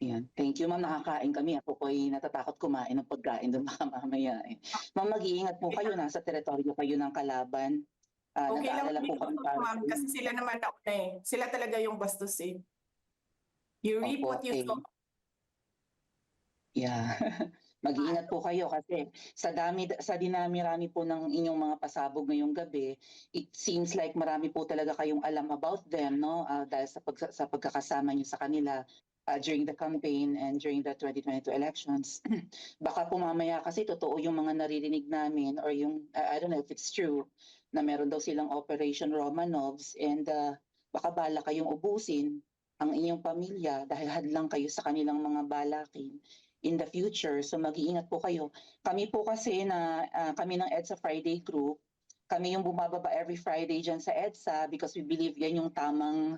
Ayan. Thank you, ma'am. Nakakain kami. Ako po'y natatakot kumain ng pagkain do'n baka mamaya, eh. Ma'am, mag-iingat po kayo. Nasa teritoryo kayo ng kalaban. Okay lang Nag-aalala kami po kami para sa ma'am, kasi inyo. sila naman nauna eh. Sila talaga yung bastos eh. You reap what Opo, you sow. yeah. Mag-iingat po kayo kasi sa dinami-rami po ng inyong mga pasabog ngayong gabi, it seems like marami po talaga kayong alam about them, no? Dahil sa pagkakasama niyo sa kanila during the campaign and during the 2022 elections. Baka po mamaya kasi totoo yung mga naririnig namin or yung, I don't know if it's true, na meron daw silang Operation Romanovs and baka bala kayong ubusin ang inyong pamilya dahil hadlang kayo sa kanilang mga balakin in the future. So mag-iingat po kayo. Kami po kasi kami ng EDSA Friday Group, kami yung bumababa every Friday dyan sa EDSA because we believe yan yung tamang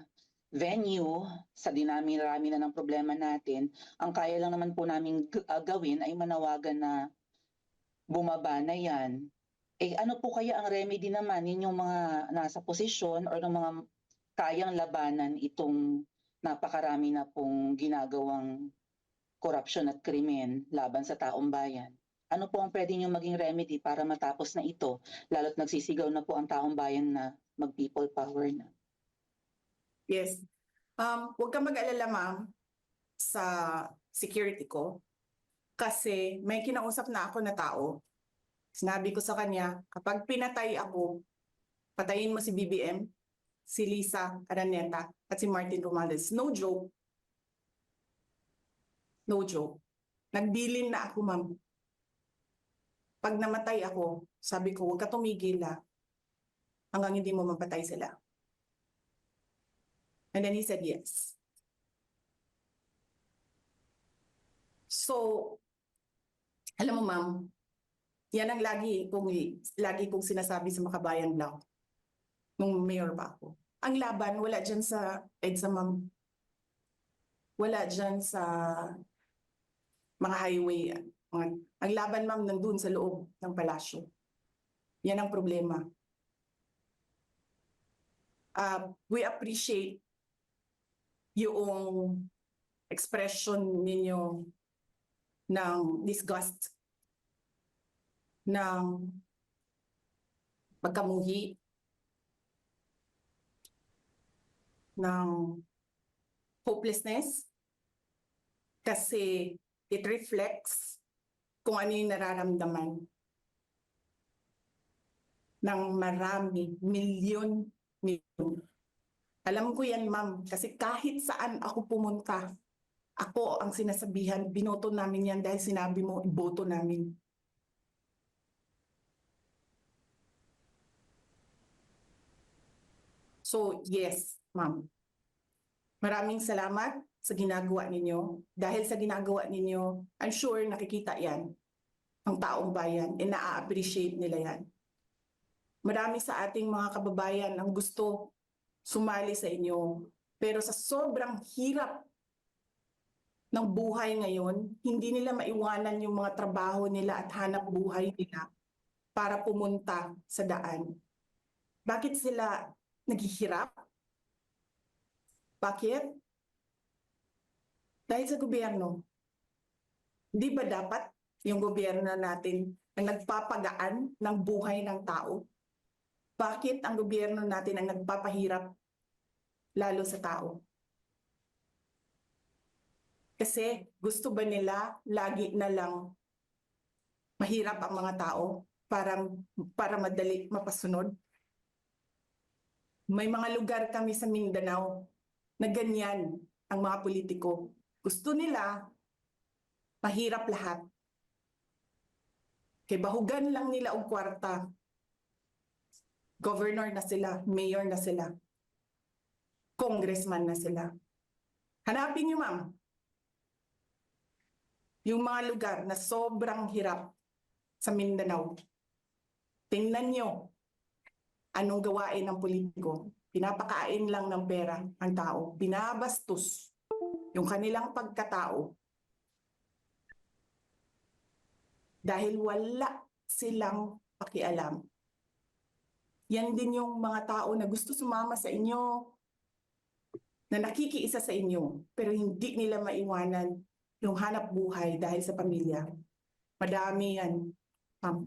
venue sa dinami-rami na ng problema natin. Ang kaya lang naman po namin gawin ay manawagan na bumaba na yan. Eh ano po kaya ang remedy naman ninyong mga nasa posisyon or ng mga kayang labanan itong napakarami na pong ginagawang korupsyon at krimen laban sa taong bayan? Ano po ang pwede nyo maging remedy para matapos na ito, lalo't nagsisigaw na po ang taong bayan na mag-people power na? Yes. Huwag kang mag-alala ma'am sa security ko kasi may kinausap na ako na tao. Sinabi ko sa kanya, kapag pinatay ako, patayin mo si BBM, si Lisa Araneta at si Martin Romales. No joke. No joke. Nagbilin na ako ma'am. Pag namatay ako, sabi ko, huwag ka tumigil hanggang hindi mo mapatay sila. And then he said yes. So, alam mo ma'am, yan ang lagi kong sinasabi sa Makabayan Blanc nung mayor pa ako. Ang laban, wala dyan sa EDSA ma'am. Wala dyan sa mga highway. Ang laban ma'am nandun sa loob ng palasyo. Yan ang problema. We appreciate yung expression ninyo ng disgust, ng pagkamuhi, ng hopelessness, kasi it reflects kung ano yung nararamdaman ng marami, milyon. Alam ko yan ma'am, kasi kahit saan ako pumunta, ako ang sinasabihan, binoto namin yan dahil sinabi mo, iboto namin. So yes, ma'am. Maraming salamat sa ginagawa ninyo. Dahil sa ginagawa ninyo, I'm sure nakikita yan ang taong bayan and na-appreciate nila yan. Marami sa ating mga kababayan ang gusto sumali sa inyo. Pero sa sobrang hirap ng buhay ngayon, hindi nila maiwanan yung mga trabaho nila at hanap buhay nila para pumunta sa daan. Bakit sila naghihirap? Bakit? Dahil sa gobyerno. Hindi ba dapat yung gobyerno natin ang nagpapagaan ng buhay ng tao? Bakit ang gobyerno natin ang nagpapahirap lalo sa tao? Kasi gusto ba nila lagi na lang mahirap ang mga tao para madali mapasunod? May mga lugar kami sa Mindanao na ganyan ang mga politiko. Gusto nila mahirap lahat. Kaya bahugan lang nila og kwarta. Governor na sila, mayor na sila, congressman na sila. Hanapin niyo ma'am, yung mga lugar na sobrang hirap sa Mindanao. Tingnan nyo anong gawain ng politiko. Pinapakain lang ng pera ang tao. Binabastos yung kanilang pagkatao dahil wala silang pakialam. Yan din yung mga tao na gusto sumama sa inyo, na na nakikiisa sa inyo pero hindi nila maiwanan yung hanap buhay dahil sa pamilya. Madami yan, ma'am.